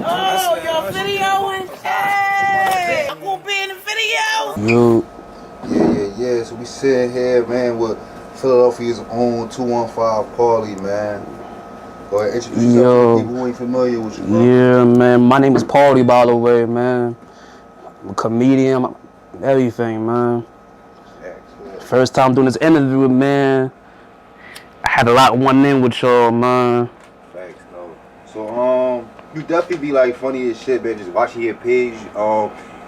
Oh, you're videoing? Hey! I'm gonna be in the video! Yo. Yeah. So we sitting here, man, with Philadelphia's own 215 Paulie, man. Go ahead, introduce yourself to the people who ain't familiar with you, bro. Yeah, man. My name is Paulie, by the way, man. I'm a comedian, everything, man. First time doing this interview, man. I had a lot one in with y'all, man. Facts, though. So, you definitely be like funny as shit, man. Just watching your page,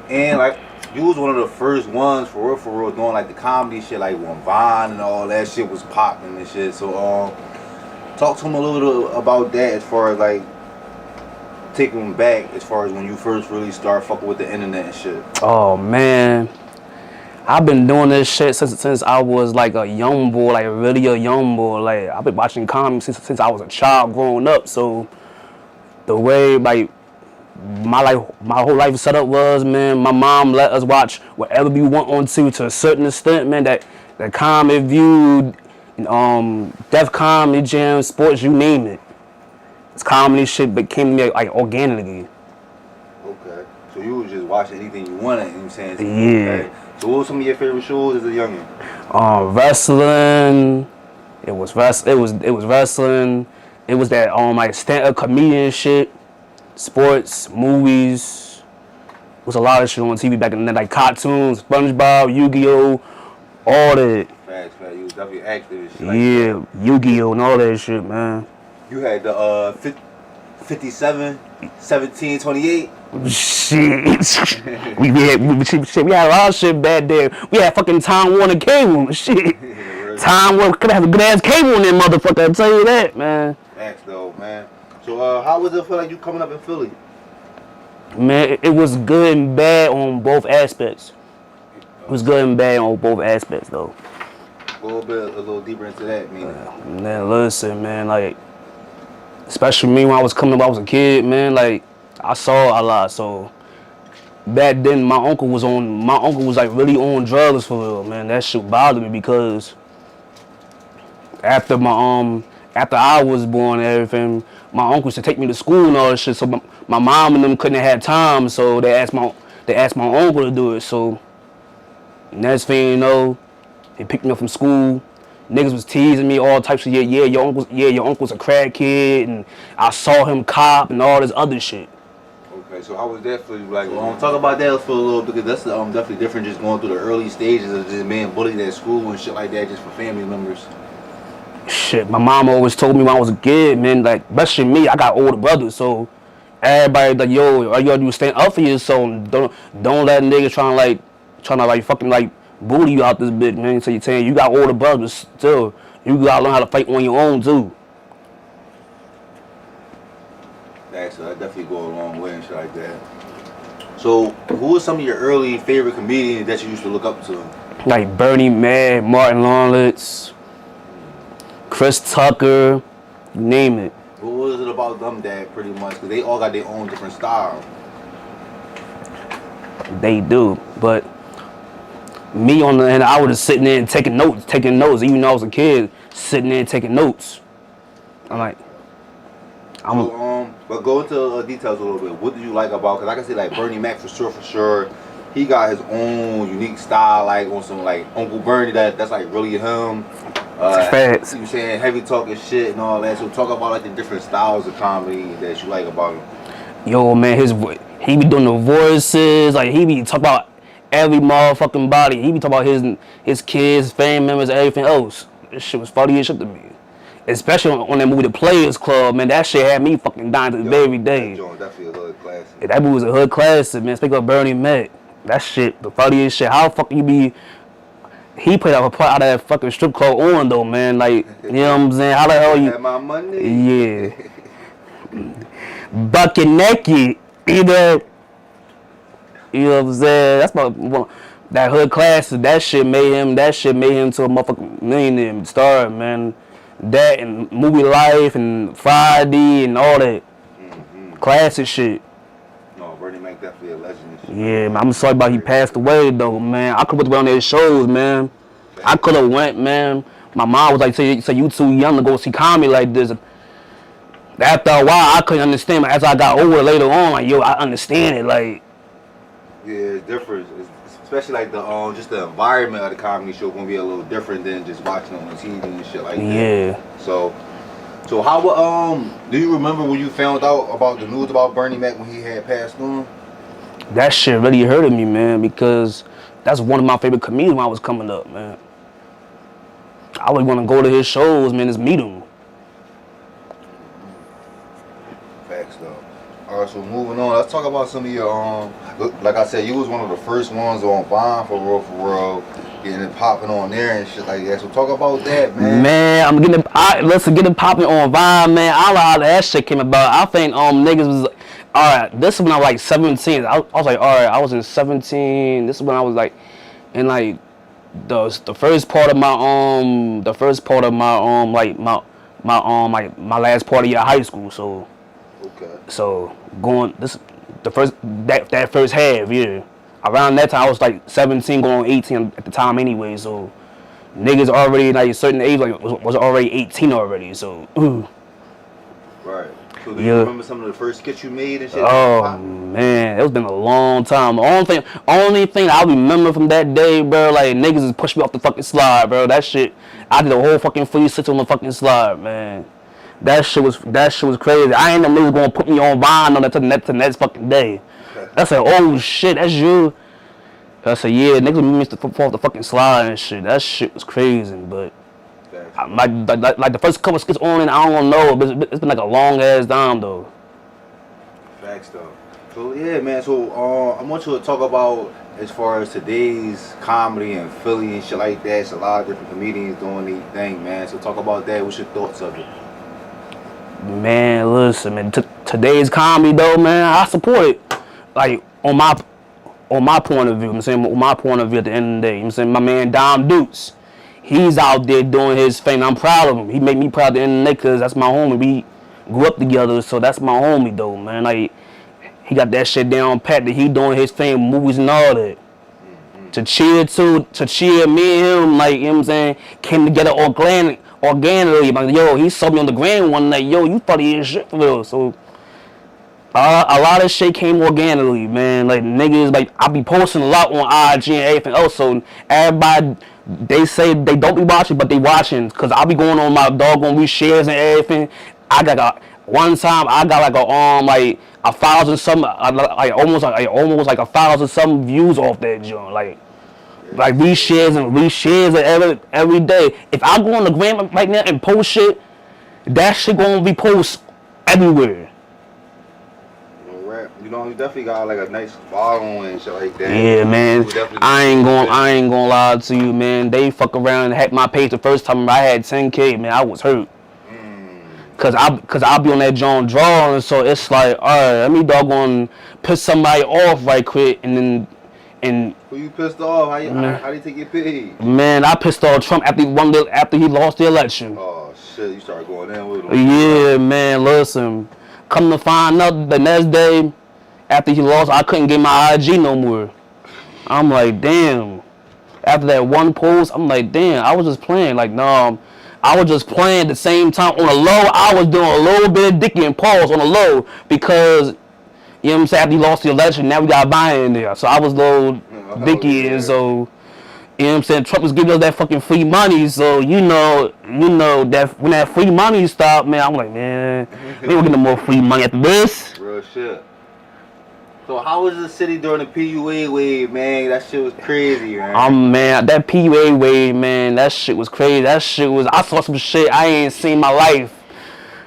and like you was one of the first ones for real, doing like the comedy shit, like when Vine and all that shit was popping and shit. So, talk to him a little bit about that, as far as like taking him back, as far as when you first really start fucking with the internet and shit. Oh man, I've been doing this shit since I was like a young boy, like really a young boy. Like I've been watching comedy since I was a child growing up. So the way like my whole life setup was, man, my mom let us watch whatever we want on to a certain extent, man. That Comedy View, Def Comedy Jam, sports, you name it. This comedy shit became me like organically. Okay, so you was just watching anything you wanted, you know what I'm saying? Yeah. Okay. So what were some of your favorite shows as a youngin'? Wrestling. It was wrestling. It was that like stand-up comedian shit. Sports, movies. There was a lot of shit on TV back in the day, like cartoons, SpongeBob, Yu-Gi-Oh, all that. Facts. You was definitely active and shit. Yeah, like Yu-Gi-Oh and all that shit, man. You had the 57, 17, 28. Shit. we had a lot of shit back there. We had fucking Time Warner cable and shit. Time Warner could have a good ass cable in there, motherfucker. I'll tell you that, man. Facts though, man. So how was it feel like you coming up in Philly? Man, it was good and bad on both aspects. It was good and bad on both aspects, though. A little deeper into that, meaning. Man, listen, man, like, especially me when I was coming up, I was a kid, man. Like, I saw a lot. So back then, my uncle was like really on drugs for real, man. That shit bothered me because after I was born and everything, my uncle used to take me to school and all that shit. So my mom and them couldn't have time, so they asked my uncle to do it. So next thing you know, he picked me up from school. Niggas was teasing me, all types of your uncle's a crack kid, and I saw him cop and all this other shit. Okay, so how was that for you? Like, talk about that for a little, because that's definitely different, just going through the early stages of just being bullied at school and shit like that, just for family members. Shit, my mom always told me when I was a kid, man, like, especially me, I got older brothers, so everybody like, yo, all you gotta do is stand up for yourself. Don't let niggas trying to fucking like bully you out this bitch, man. So you're saying you got older brothers still. You gotta learn how to fight on your own too. That definitely go a long way and shit like that. So who were some of your early favorite comedians that you used to look up to? Like Bernie Mac, Martin Lawrence, Chris Tucker, you name it. What was it about them that pretty much, because they all got their own different style? They do, but me on the end, I was just sitting there and taking notes, even though I was a kid, sitting there and taking notes. But go into details a little bit. What do you like about, because I can say like Bernie Mac for sure. He got his own unique style, like on some like Uncle Bernie, that's like really him. Facts. You saying heavy talking shit and all that. So talk about like the different styles of comedy that you like about him. Yo, man, he be doing the voices, like he be talking about every motherfucking body. He be talking about his kids, family members, everything else. This shit was funny as shit to me. Especially on that movie, The Players Club, man. That shit had me fucking dying to the very day. That joint definitely a hood classic. Yeah, that movie was a hood classic, man. Speaking of Bernie Mac, that shit, the funniest shit. How the fuck you be? He played a part out of that fucking strip club on though, man. Like, you know what I'm saying? How the hell you? Had my money. Yeah. Bucket naked, either. You know what I'm saying? That's that hood classic. That shit made him to a motherfucking millionaire star, man. That and Movie Life and Friday and all that classic shit. No, Bernie Mac definitely a legend. Yeah, man, I'm sorry about he passed away though, man. I could have went on his shows, man. I could have went, man. My mom was like, say you too young to go see comedy like this. After a while, I couldn't understand. But as I got older later on, like, yo, I understand it. Like, yeah, it's different. Especially like the just the environment of the comedy show gonna be a little different than just watching on TV and shit like that. yeah. So how do you remember when you found out about the news about Bernie Mac when he had passed on? That shit really hurted me, man, because that's one of my favorite comedians when I was coming up, man. I would want to go to his shows, man, just meet him. Facts though. All right, so moving on, let's talk about some of your like I said, you was one of the first ones on Vine for real, getting it popping on there and shit like that. So talk about that, man. Man, let's get it popping on Vine, man. I don't know how that shit came about. I think niggas was alright. This is when I was like 17. I was like, alright, I was in 17. This is when I was like in like the first part of my my last part of year of high school. So okay. So that first half, yeah. Around that time I was like 17 going on 18 at the time anyway, so niggas already like a certain age like was already 18 already, so Right. So do you remember some of the first skits you made and shit? Oh man, it's been a long time. The only thing I remember from that day, bro, like niggas just pushed me off the fucking slide, bro. That shit, I did a whole fucking 360 on the fucking slide, man. That shit was crazy. I ain't know niggas gonna put me on Vine on the next fucking day. I said, oh shit, that's you. I said, yeah, niggas made me fall off the fucking slide and shit. That shit was crazy, but like the first couple skits on it, I don't know, but it's been like a long ass time though. Facts though. So yeah, man. So I want you to talk about as far as today's comedy in Philly and shit like that. It's a lot of different comedians doing their thing, man. So talk about that. What's your thoughts of it? Man, listen, man. Today's comedy though, man, I support it. Like on my point of view, I'm saying on my point of view at the end of the day, I'm saying my man Dom Dukes, he's out there doing his thing. I'm proud of him. He made me proud at the end of the day because that's my homie. We grew up together, so that's my homie though, man. Like he got that shit down pat that he doing his thing, movies and all that. To cheer me and him, like, you know what I'm saying, came together organically. Like, yo, he saw me on the gram one night, yo, you funny as shit for real. So a lot of shit came organically, man. Like niggas, like I be posting a lot on IG and everything else. So everybody, they say they don't be watching, but they watching, cause I be going on my doggone reshares and everything. One time I got like 1,000 some, like almost like 1,000 some views off that joint, like reshares every day. If I go on the gram right now and post shit, that shit gonna be posted everywhere. You know, you definitely got like a nice following and shit like that. Yeah, man. I ain't gonna lie to you, man. They fuck around and hacked my page the first time I had 10K, man. I was hurt. Cause I be on that John drawing, so it's like, alright, let me doggone piss somebody off right quick, and who you pissed off? How do you take your page? Man, I pissed off Trump after he lost the election. Oh shit, you started going in with him. Yeah, man. Listen, come to find out the next day after he lost, I couldn't get my IG no more. I'm like, damn. After that one post, I'm like, damn. I was just playing. Like, no. I was just playing at the same time. On the low, I was doing a little bit of dicky and pause on the low because, you know what I'm saying, after he lost the election, now we got Biden in there. So I was a little dicky, and so, you know what I'm saying, Trump was giving us that fucking free money. So, you know that when that free money stopped, man, I'm like, man, we don't get no more free money after this. Real shit. So how was the city during the PUA wave, man? That shit was crazy, man. Man, that PUA wave, man, that shit was crazy. I saw some shit I ain't seen in my life.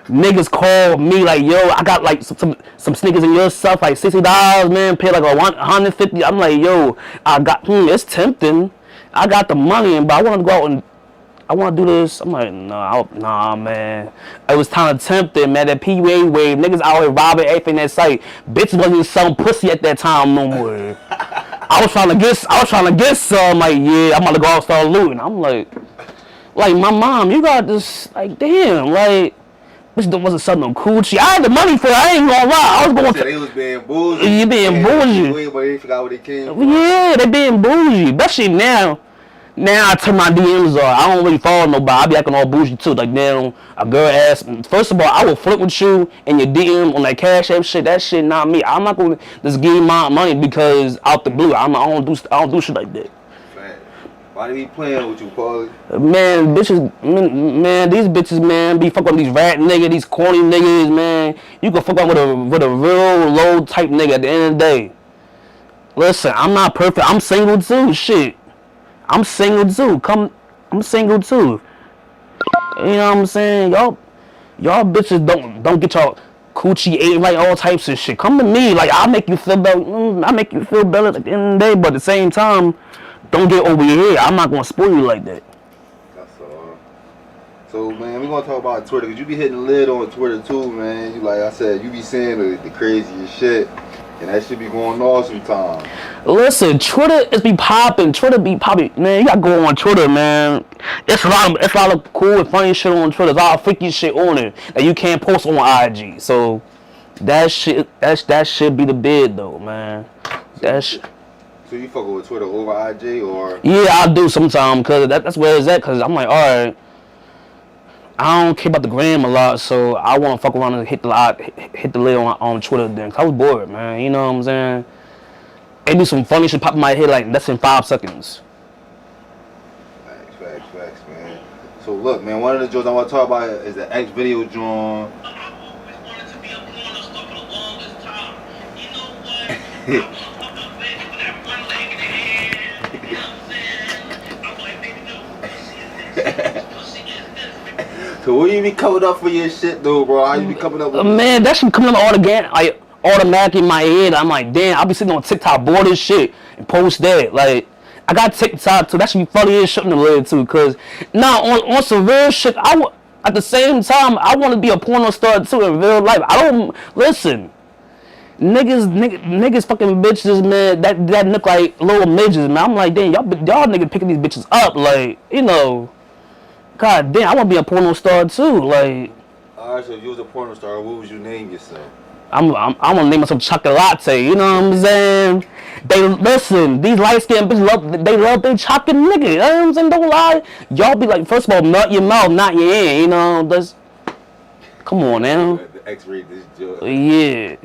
Niggas called me like, yo, I got like some sneakers in your stuff, like $60, man, pay like $150. I'm like, yo, it's tempting. I got the money, but I want to go out and I want to do this. I'm like, nah, man. It was kind of tempting, man. That PUA wave, niggas out here robbing everything that sight. Bitches wasn't selling pussy at that time no more. I was trying to get some. Like, yeah, I'm about to go out and start looting. I'm like my mom, you got this. Like, damn, like, bitch wasn't selling no coochie. I had the money for it. I ain't gonna lie. I was going. They was being bougie. You being bougie. But they forgot where they came from. Yeah, they being bougie. Especially now. Now I turn my DMs off. I don't really follow nobody. I be acting all bougie too. Like now a girl asks. First of all, I will flirt with you in your DM on that Cash App shit. That shit not me. I'm not gonna just give you my money because out the blue. I don't do shit like that. Man, why they be playing with you, Paulie? Man, bitches, man, these bitches, man, be fucking with these rat niggas, these corny niggas, man. You can fuck up with a real low type nigga at the end of the day. Listen, I'm not perfect. I'm single too. Shit. I'm single too. I'm single too. You know what I'm saying? Y'all bitches don't get y'all coochie ate right, all types of shit. Come to me, like I'll make you feel better. I make you feel better at the end of the day, but at the same time, don't get over your head. I'm not gonna spoil you like that. That's all. So man, we gonna talk about Twitter, cause you be hitting the lid on Twitter too, man. You like I said, you be saying the craziest shit. And that shit be going on sometimes. Listen, Twitter is be popping. Twitter be popping. Man, you gotta go on Twitter, man. It's a lot of cool and funny shit on Twitter. There's a lot of freaky shit on it that you can't post on IG. So that shit be the bid though, man. So you fucking with Twitter over IG or? Yeah, I do sometimes, cause that's where it's at. Cause I'm like, all right. I don't care about the gram a lot, so I want to fuck around and hit the lid on Twitter then. Cause I was bored, man. You know what I'm saying? It be some funny shit pop in my head like less than 5 seconds. Facts, man. So look, man, one of the jokes I want to talk about is the X video joint. So where you be coming up for your shit though, bro? How you be coming up with man, that shit coming up automatically in my head. I'm like, damn, I'll be sitting on TikTok bored as shit and post that. Like, I got TikTok too. That should be funny as shit in the lid too. Cause now on some real shit, at the same time I want to be a porno star too in real life. I don't listen. Niggas fucking bitches, man, that look like little midgets, man. I'm like, damn, y'all niggas picking these bitches up, like, you know. God damn, I want to be a porno star too, like. Alright, so if you was a porno star, what would you name yourself? I'm gonna name myself Chocolate, you know what I'm saying? Listen, these light skinned bitches love their chocolate nigga, you know what I'm saying? Don't lie. Y'all be like, first of all, nut your mouth, not your hand, you know? Come on now. The X-rated this joke. Yeah.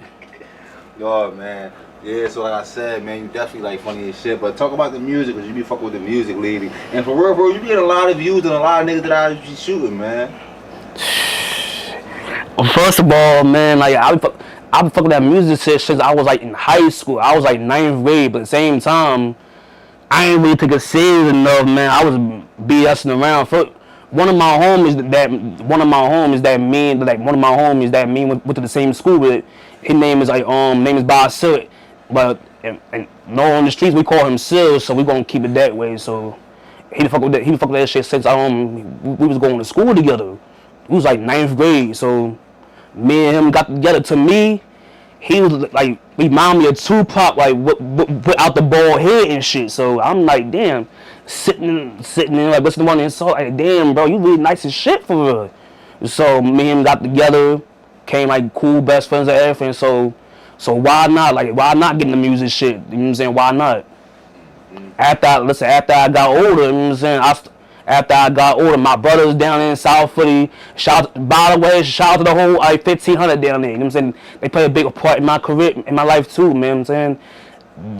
Yo, man. Yeah, so like I said, man, you definitely like funny as shit. But talk about the music, cause you be fucking with the music, lady. And for real, bro, you be getting a lot of views and a lot of niggas that I be shooting, man. Well, first of all, man, like I be fucking that music shit since I was like in high school. I was like 9th grade, but at the same time, I ain't really take it serious enough, man. I was BSing around. One of my homies that me went to the same school with. His name is Paulie Sat, but and no, on the streets we call him Sil, so we gonna keep it that way. So he fuck with that shit since we was going to school together. We was like 9th grade, so me and him got together. To me, he was like remind me of Tupac, like without the bald head and shit. So I'm like, damn, sitting there like listening to one and so like, damn, bro, you really nice as shit for real. So me and him got together. Came like cool best friends and everything, so why not? Like, why not get in the music shit? You know what I'm saying? Why not? After I got older, you know what I'm saying? After I got older, my brothers down in South Philly, by the way, shout out to the whole 1500 down there, you know what I'm saying? They play a big part in my career, in my life too, man, you know what I'm saying?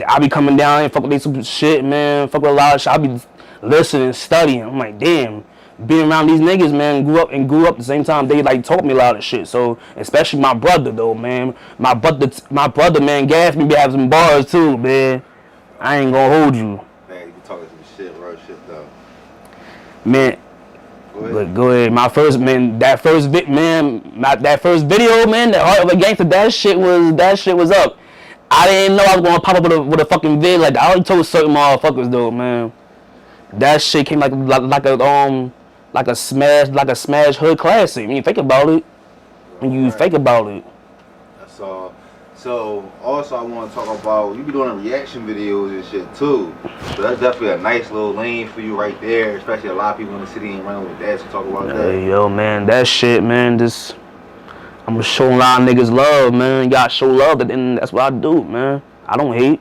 I be coming down and fuck with some shit, man, fuck with a lot of shit. I be listening, studying. I'm like, damn. Being around these niggas, man, grew up at the same time. They like taught me a lot of shit. So especially my brother though, man. My brother, man, gas me be having some bars too, man. I ain't gonna hold you. Man, you be talking some shit, real shit though. Man, go ahead. My first, man, that first video, man, that Heart of a Gangster, that shit was up. I didn't know I was gonna pop up with a fucking vid like that. I already told certain motherfuckers though, man. That shit came like a smash hood classic. When you think about it, That's all. So also I want to talk about, you be doing reaction videos and shit too. So that's definitely a nice little lane for you right there. Especially a lot of people in the city ain't running with that. So talk about that. Hey, yo, man, that shit, man. I'm gonna show a lot of niggas love, man. You gotta show love, and that's what I do, man. I don't hate.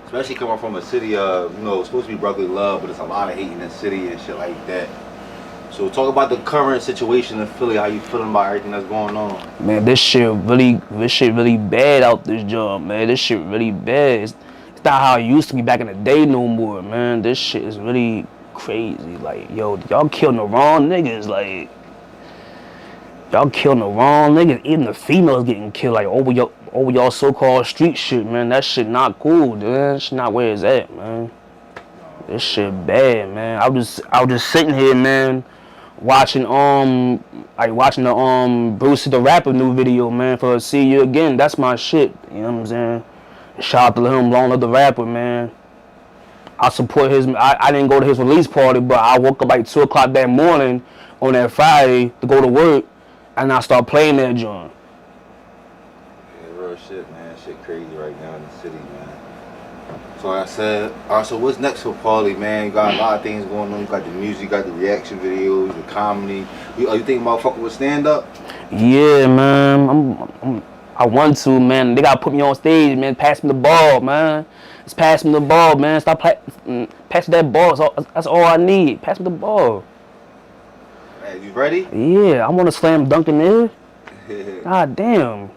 especially coming from a city of, you know, it's supposed to be brotherly love, but it's a lot of hate in the city and shit like that. So talk about the current situation in Philly. How you feeling about everything that's going on? Man, this shit really bad out this job, man. This shit really bad. It's not how it used to be back in the day no more, man. This shit is really crazy. Like, yo, y'all killing the wrong niggas. Like, y'all killing the wrong niggas. Even the females getting killed, like, over y'all so-called street shit, man. That shit not cool, dude. That shit not where it's at, man. This shit bad, man. I was just sitting here, man, watching the Brucey the Rapper new video, man, for See You Again. That's my shit. You know what I'm saying? Shout out to him, Long Live the Rapper, man. I support his. I didn't go to his release party, but I woke up like 2 o'clock that morning on that Friday to go to work, and I start playing that joint. Yeah, real shit, man. Shit crazy right now in the city, man. So like I said, alright, so what's next for Paulie, man? You got a lot of things going on. You got the music, you got the reaction videos, the comedy. Are you thinking about fucking with stand-up? Yeah, man. I want to, man. They gotta put me on stage, man. Pass me the ball, man. Just pass me the ball, man. Stop passing that ball. That's all I need. Pass me the ball. Hey, you ready? Yeah, I want to slam dunk in there. God damn.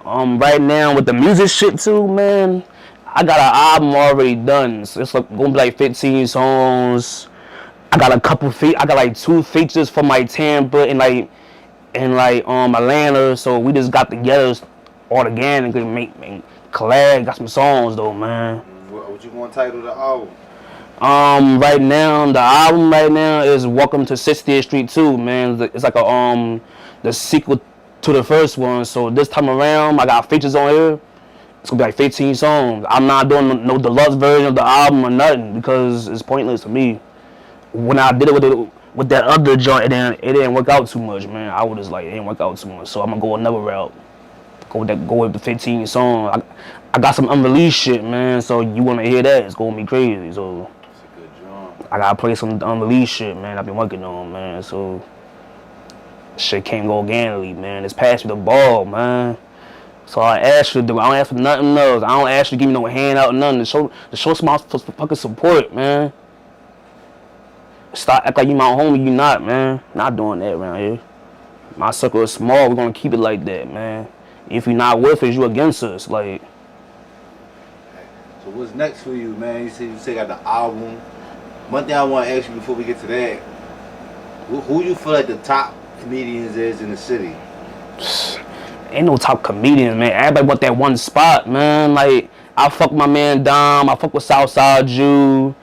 Right now with the music shit too, man. I got an album already done. So it's like gonna be like 15 songs. I got a couple I got like 2 features from like Tampa and like Atlanta. So we just got together organically, make collab. Got some songs though, man. What you want to title the album? Right now the album right now is Welcome to 60th Street 2, man. It's like a the sequel to the first one. So this time around I got features on here. It's gonna be like 15 songs. I'm not doing no deluxe version of the album or nothing because it's pointless to me. When I did it with that other joint, it didn't work out too much, man. I was just like, it didn't work out too much. So I'm gonna go another route. Go with the 15 songs. I got some unreleased shit, man. So you wanna hear that? It's gonna be crazy. So It's a good job. I gotta play some unreleased shit, man. I've been working on, man. So shit can't go organically, man. It's pass me the ball, man. So I ask you to do. I don't ask for nothing else. I don't ask you to give me no handout or nothing. To show some fucking support, man. Stop act like you my homie. You not, man. Not doing that around here. My circle is small. We're gonna keep it like that, man. If you're not with us, you against us. Like. So what's next for you, man? You say you got the album. One thing I want to ask you before we get to that, who you feel like the top comedians is in the city? Ain't no top comedians, man. Everybody want that one spot, man. Like, I fuck my man Dom. I fuck with Southside Jew.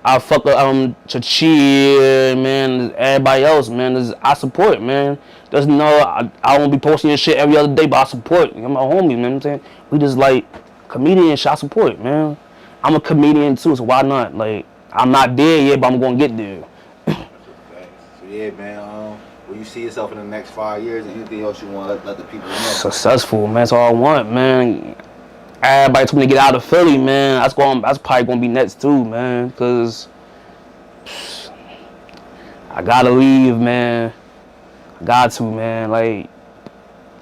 I fuck with Chachir, man. Everybody else, man. I support, man. There's no, I won't be posting your shit every other day, but I support. You're my homie, man. You know what I'm saying? We just like comedian shit. I support, man. I'm a comedian too, so why not? Like, I'm not there yet, but I'm gonna get there. So yeah, man. Where you see yourself in the next 5 years, and anything else you want to let the people know? Successful, man. That's all I want, man. Everybody told me to get out of Philly, man. That's probably gonna be next too, man. Cause I gotta leave, man. I got to, man. Like,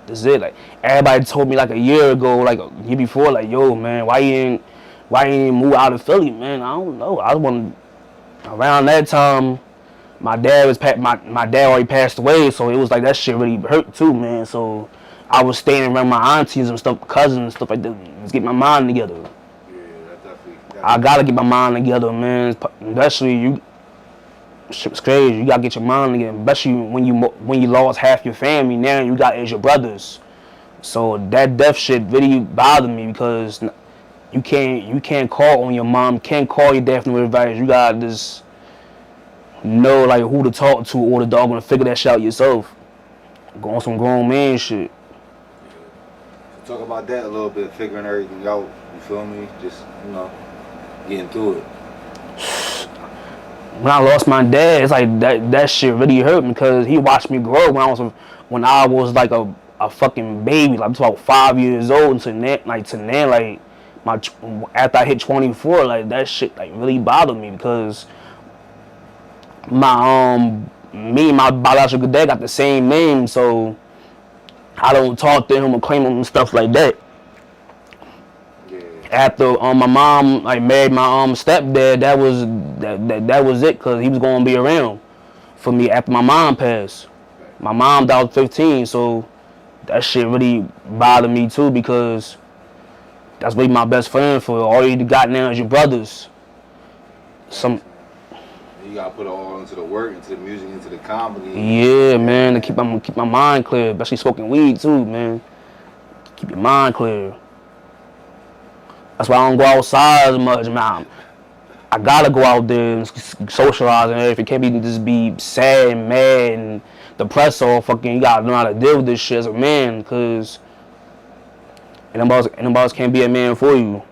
that's it. Like, everybody told me like a year ago, like a year before, like, yo, man, why you ain't move out of Philly, man? I don't know. I want around that time. My dad already passed away, so it was like that shit really hurt too, man. So I was staying around my aunties and stuff, cousins and stuff like that. Just get my mind together. Yeah, that's definitely. I gotta get my mind together, man. Especially shit's crazy. You gotta get your mind together, especially when you lost half your family. Now you got as your brothers. So that death shit really bothered me because you can't call on your mom, can't call your dad for no advice. You gotta just know like who to talk to, or the dog gonna figure that shit out yourself. Go on some grown man shit. So talk about that a little bit, figuring everything out. You feel me? Just getting through it. When I lost my dad, it's like that shit really hurt me because he watched me grow when I was like a fucking baby, like about 5 years old, to now, like after I hit 24, like that shit like really bothered me because me and my biological dad got the same name, so I don't talk to him or claim him and stuff like that. Yeah. after my mom like married my stepdad, that was it, cause he was gonna be around for me after my mom passed. My mom died at 15, so that shit really bothered me too, because that's really my best friend. For all you got now is your brothers. You gotta put it all into the work, into the music, into the comedy. Yeah, man, to keep my mind clear, especially smoking weed too, man. Keep your mind clear. That's why I don't go outside as much, man. I gotta go out there and socialize and everything. It can't be just be sad and mad and depressed or fucking. You gotta know how to deal with this shit as a man, cause nobody can't be a man for you.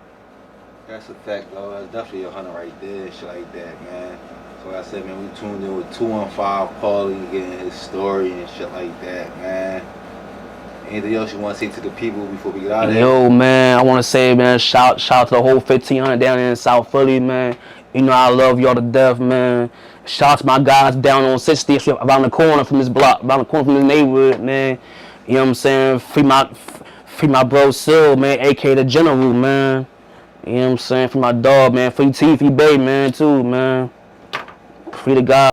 That's a fact, though. That's definitely a hunter right there, shit like that, man. So like I said, man, we tuned in with 215 Paulie, getting his story and shit like that, man. Anything else you want to say to the people before we get out of here? Yo, man, I want to say, man, shout out to the whole 1500 down in South Philly, man. You know I love y'all to death, man. Shout out to my guys down on 60th, around the corner from this block, around the corner from this neighborhood, man. You know what I'm saying? Free my bro Sil, man, a.k.a. the General, man. You know what I'm saying? Free my dog, man. Free T, free Bay, man, too, man. Free the guy.